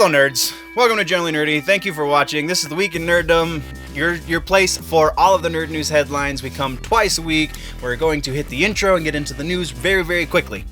Hello nerds, welcome to Generally Nerdy. Thank you for watching. This is the Week in Nerdom, your place for all of the nerd news headlines. We come twice a week. We're going to hit the intro and get into the news very, very quickly.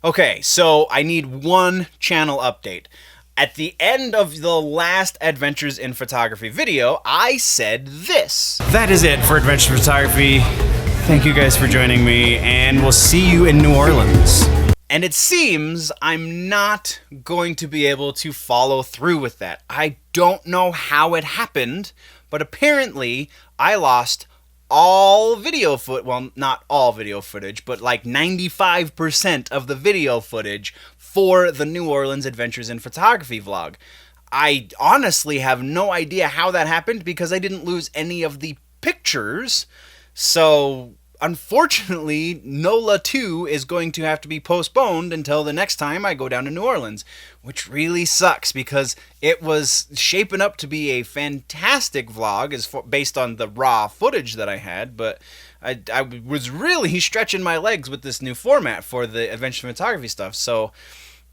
Okay, so I need one channel update. At the end of the last Adventures in Photography video, I said this. That is it for Adventures in Photography. Thank you guys for joining me, and we'll see you in New Orleans. And it seems I'm not going to be able to follow through with that. I don't know how it happened, but apparently I lost all video footage, well, not all video footage, but like 95% of the video footage for the New Orleans Adventures in Photography vlog. I honestly have no idea how that happened because I didn't lose any of the pictures. So, unfortunately, NOLA 2 is going to have to be postponed until the next time I go down to New Orleans, which really sucks because it was shaping up to be a fantastic vlog based on the raw footage that I had, but I was really stretching my legs with this new format for the adventure photography stuff, so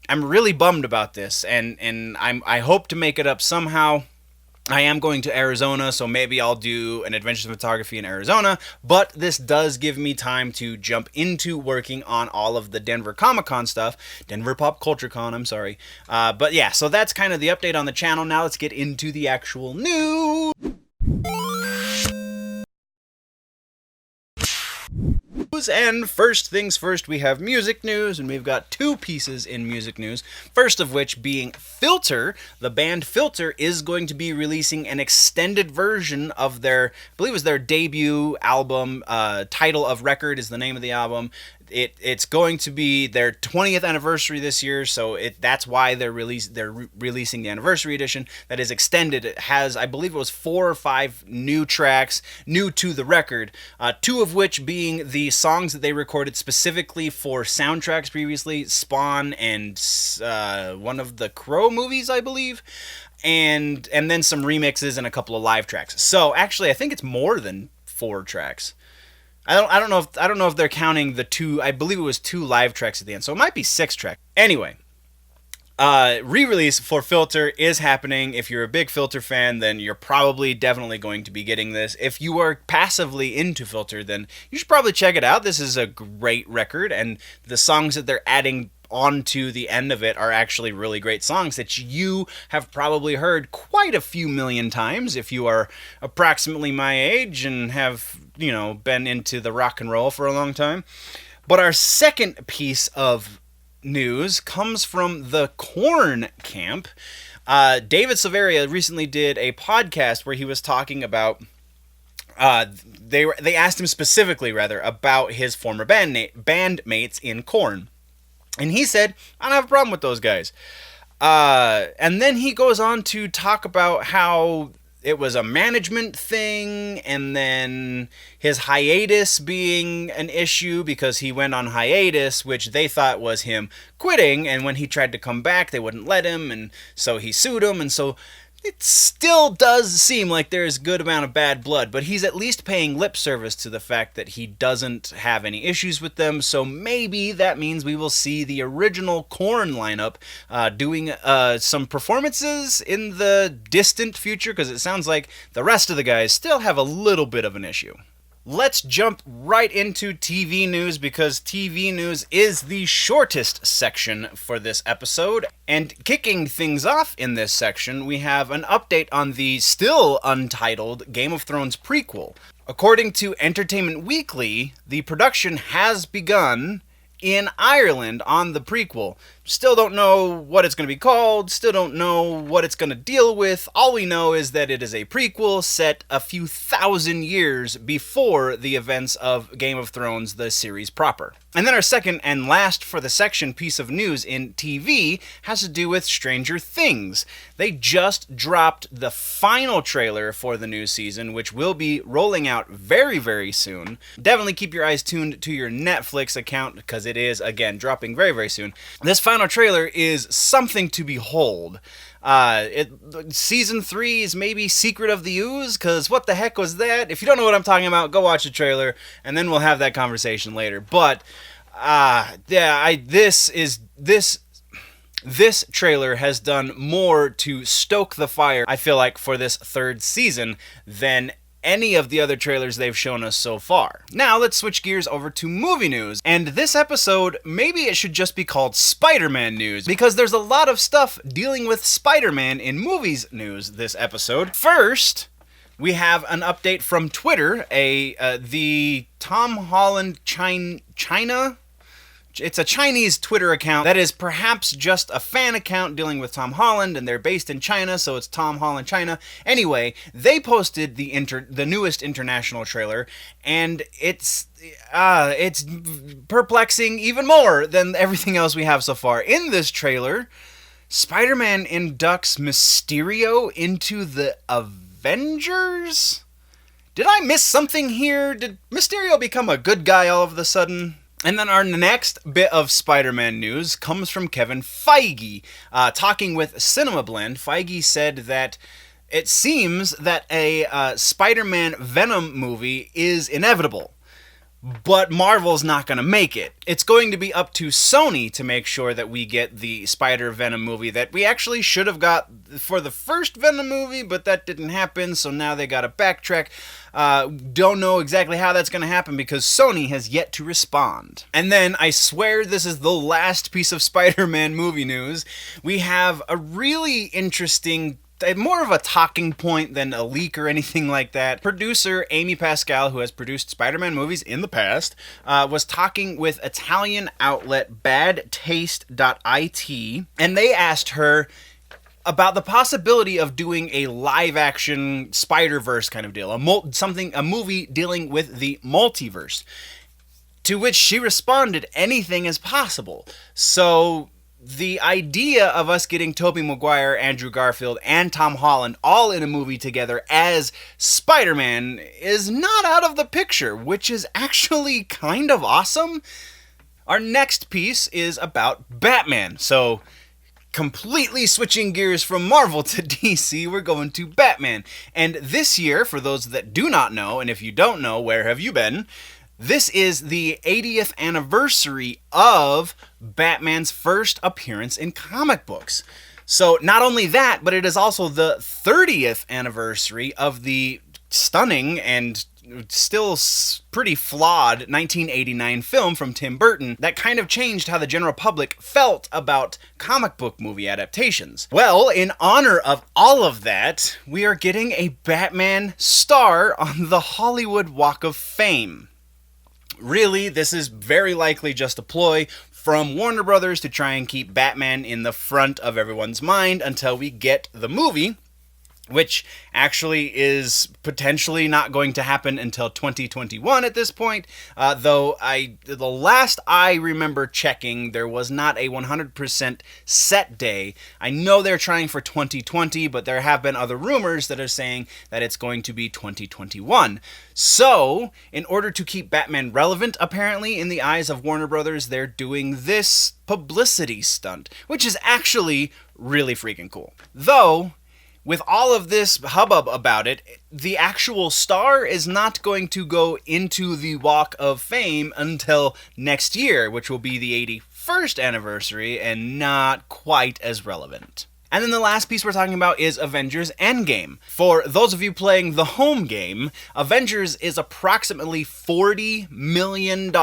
I'm really bummed about this, and I hope to make it up somehow. I am going to Arizona, so maybe I'll do an adventure photography in Arizona, but this does give me time to jump into working on all of the Denver Comic-Con stuff. Denver Pop Culture Con, I'm sorry. But yeah, so that's kind of the update on the channel. Now let's get into the actual news. And first things first, we have music news, and we've got two pieces in music news. First of which being Filter. The band Filter is going to be releasing an extended version of their, I believe it was their debut album. Title of Record is the name of the album. It's going to be their 20th anniversary this year, so that's why they're releasing the anniversary edition that is extended. It has, I believe it was 4 or 5 new tracks, new to the record, 2 of which being the songs that they recorded specifically for soundtracks previously, Spawn and one of the Crow movies, I believe, and then some remixes and a couple of live tracks. So actually, I think it's more than 4 tracks. I don't know if they're counting the 2. I believe it was 2 live tracks at the end, so it might be 6 tracks. Anyway, re-release for Filter is happening. If you're a big Filter fan, then you're probably definitely going to be getting this. If you are passively into Filter, then you should probably check it out. This is a great record, and the songs that they're adding onto the end of it are actually really great songs that you have probably heard quite a few million times if you are approximately my age and have, been into the rock and roll for a long time. But our second piece of news comes from the Korn camp. David Silveria recently did a podcast where he was talking about they asked him specifically about his former bandmates in Korn. And he said, I don't have a problem with those guys. And then he goes on to talk about how it was a management thing, and then his hiatus being an issue because he went on hiatus, which they thought was him quitting, and when he tried to come back, they wouldn't let him, and so he sued him, and so it still does seem like there's a good amount of bad blood, but he's at least paying lip service to the fact that he doesn't have any issues with them, so maybe that means we will see the original Korn lineup doing some performances in the distant future, because it sounds like the rest of the guys still have a little bit of an issue. Let's jump right into TV news, because TV news is the shortest section for this episode. And kicking things off in this section, we have an update on the still untitled Game of Thrones prequel. According to Entertainment Weekly, the production has begun in Ireland on the prequel. Still don't know what it's going to be called, still don't know what it's going to deal with. All we know is that it is a prequel set a few thousand years before the events of Game of Thrones, the series proper. And then our second and last for the section piece of news in TV has to do with Stranger Things. They just dropped the final trailer for the new season, which will be rolling out very, very soon. Definitely keep your eyes tuned to your Netflix account because it is, again, dropping very, very soon. This final trailer is something to behold. Season 3 is maybe Secret of the Ooze, because what the heck was that? If you don't know what I'm talking about, go watch the trailer, and then we'll have that conversation later. But, this trailer has done more to stoke the fire, I feel like, for this third season than any of the other trailers they've shown us so far. Now, let's switch gears over to movie news. And this episode, maybe it should just be called Spider-Man news, because there's a lot of stuff dealing with Spider-Man in movies news this episode. First, we have an update from Twitter, the Tom Holland China. It's a Chinese Twitter account that is perhaps just a fan account dealing with Tom Holland, and they're based in China, so it's Tom Holland China. Anyway, they posted the newest international trailer, and it's perplexing even more than everything else we have so far. In this trailer, Spider-Man inducts Mysterio into the Avengers? Did I miss something here? Did Mysterio become a good guy all of a sudden? And then our next bit of Spider-Man news comes from Kevin Feige. Talking with CinemaBlend, Feige said that it seems that a Spider-Man Venom movie is inevitable, but Marvel's not going to make it. It's going to be up to Sony to make sure that we get the Spider-Venom movie that we actually should have got for the first Venom movie, but that didn't happen, so now they got to backtrack. Don't know exactly how that's going to happen because Sony has yet to respond. And then, I swear this is the last piece of Spider-Man movie news, we have a really interesting, more of a talking point than a leak or anything like that. Producer Amy Pascal, who has produced Spider-Man movies in the past, was talking with Italian outlet Badtaste.it, and they asked her about the possibility of doing a live-action Spider-Verse kind of deal, a movie dealing with the multiverse. To which she responded, anything is possible. So the idea of us getting Tobey McGuire, Andrew Garfield, and Tom Holland all in a movie together as Spider-Man is not out of the picture, which is actually kind of awesome. Our next piece is about Batman. So, completely switching gears from Marvel to DC, we're going to Batman. And this year, for those that do not know, and if you don't know, where have you been? This is the 80th anniversary of Batman's first appearance in comic books. So not only that, but it is also the 30th anniversary of the stunning and still pretty flawed 1989 film from Tim Burton that kind of changed how the general public felt about comic book movie adaptations. Well, in honor of all of that, we are getting a Batman star on the Hollywood Walk of Fame. Really, this is very likely just a ploy from Warner Brothers to try and keep Batman in the front of everyone's mind until we get the movie, which actually is potentially not going to happen until 2021 at this point, though the last I remember checking, there was not a 100% set day. I know they're trying for 2020, but there have been other rumors that are saying that it's going to be 2021. So, in order to keep Batman relevant, apparently, in the eyes of Warner Brothers, they're doing this publicity stunt, which is actually really freaking cool. Though, with all of this hubbub about it, the actual star is not going to go into the Walk of Fame until next year, which will be the 81st anniversary and not quite as relevant. And then the last piece we're talking about is Avengers Endgame. For those of you playing the home game, Avengers is approximately $40 million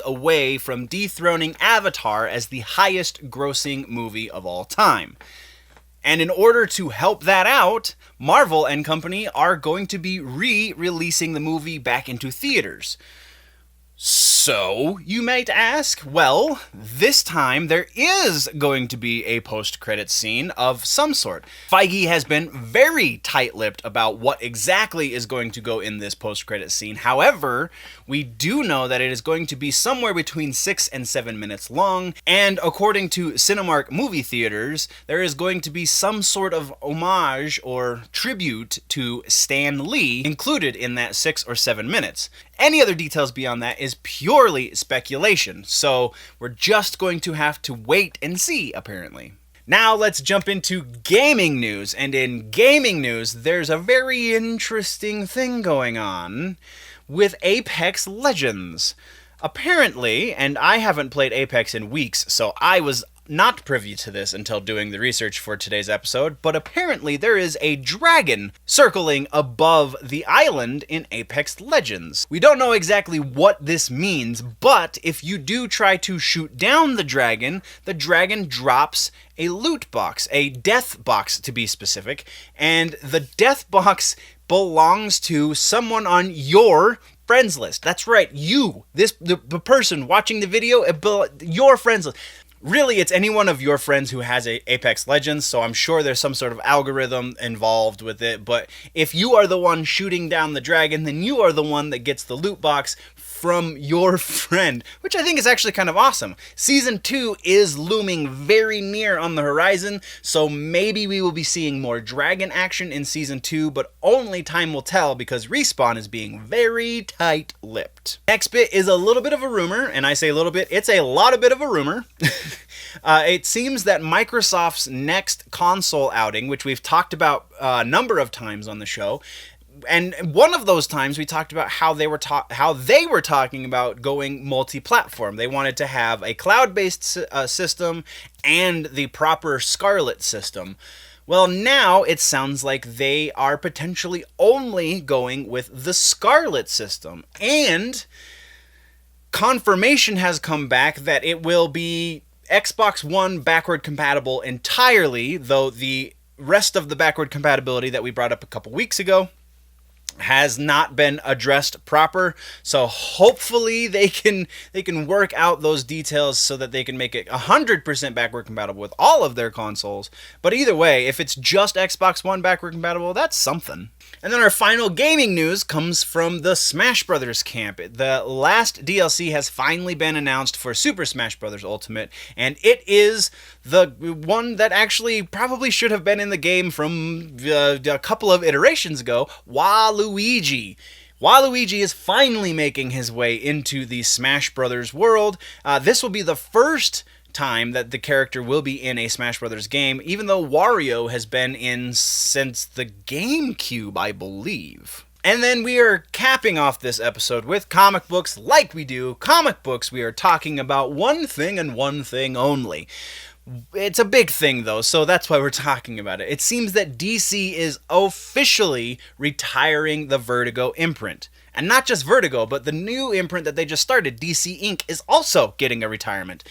away from dethroning Avatar as the highest grossing movie of all time. And in order to help that out, Marvel and company are going to be re-releasing the movie back into theaters. So, you might ask, well, this time there is going to be a post-credits scene of some sort. Feige has been very tight-lipped about what exactly is going to go in this post-credits scene. However, we do know that it is going to be somewhere between 6 and 7 minutes long, and according to Cinemark movie theaters, there is going to be some sort of homage or tribute to Stan Lee included in that 6 or 7 minutes. Any other details beyond that is purely speculation, so we're just going to have to wait and see, apparently. Now let's jump into gaming news, and in gaming news, there's a very interesting thing going on with Apex Legends. Apparently, and I haven't played Apex in weeks, so I was not privy to this until doing the research for today's episode, but apparently there is a dragon circling above the island in Apex Legends. We don't know exactly what this means, but if you do try to shoot down the dragon drops a loot box, a death box to be specific, and the death box belongs to someone on your friends list. That's right, you, the person watching the video, your friends list. Really, it's any one of your friends who has a Apex Legends, so I'm sure there's some sort of algorithm involved with it, but if you are the one shooting down the dragon, then you are the one that gets the loot box from your friend, which I think is actually kind of awesome. Season 2 is looming very near on the horizon, so maybe we will be seeing more dragon action in Season 2, but only time will tell because Respawn is being very tight-lipped. Next bit is a little bit of a rumor, and I say a little bit, it's a lot of bit of a rumor. It seems that Microsoft's next console outing, which we've talked about a number of times on the show, and one of those times we talked about how they were talking about going multi-platform. They wanted to have a cloud-based system and the proper Scarlet system. Well, now it sounds like they are potentially only going with the Scarlet system, and confirmation has come back that it will be Xbox One backward compatible entirely, though the rest of the backward compatibility that we brought up a couple weeks ago has not been addressed proper, so hopefully they can work out those details so that they can make it 100% backward compatible with all of their consoles. But either way, if it's just Xbox One backward compatible, that's something. And then our final gaming news comes from the Smash Brothers camp. The last DLC has finally been announced for Super Smash Bros. Ultimate, and it is the one that actually probably should have been in the game from a couple of iterations ago, Waluigi. Waluigi is finally making his way into the Smash Brothers world. This will be the first time that the character will be in a Smash Brothers game, even though Wario has been in since the GameCube, I believe. And then we are capping off this episode with comic books. Like we do comic books, we are talking about one thing and one thing only. It's a big thing, though, so that's why we're talking about it. It seems that DC is officially retiring the Vertigo imprint. And not just Vertigo, but the new imprint that they just started, DC Inc., is also getting a retirement.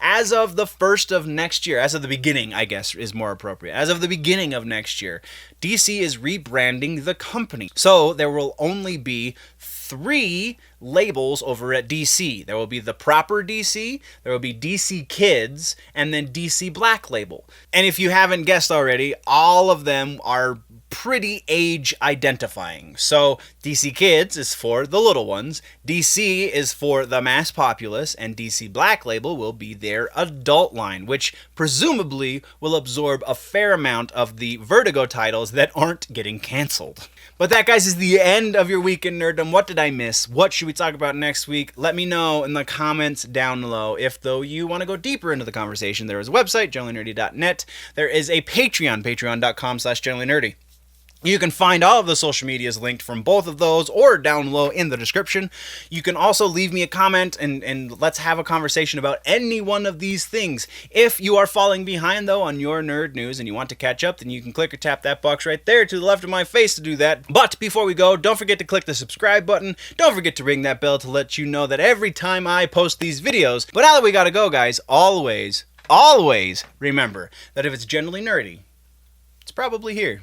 As of the first of next year, as of the beginning, I guess, is more appropriate. As of the beginning of next year, DC is rebranding the company. So there will only be 3 labels over at DC. There will be the proper DC, there will be DC Kids, and then DC Black Label. And if you haven't guessed already, all of them are pretty age identifying. So DC Kids is for the little ones, DC is for the mass populace, and DC Black Label will be their adult line, which presumably will absorb a fair amount of the Vertigo titles that aren't getting canceled. But that, guys, is the end of your week in Nerdom. What did I miss? What should we talk about next week? Let me know in the comments down below. If, though, you want to go deeper into the conversation, there is a website, generallynerdy.net. There is a Patreon, patreon.com/generallynerdy. You can find all of the social medias linked from both of those or down below in the description. You can also leave me a comment and let's have a conversation about any one of these things. If you are falling behind, though, on your nerd news and you want to catch up, then you can click or tap that box right there to the left of my face to do that. But before we go, don't forget to click the subscribe button. Don't forget to ring that bell to let you know that every time I post these videos. But now that we gotta go, guys, always remember that if it's generally nerdy, it's probably here.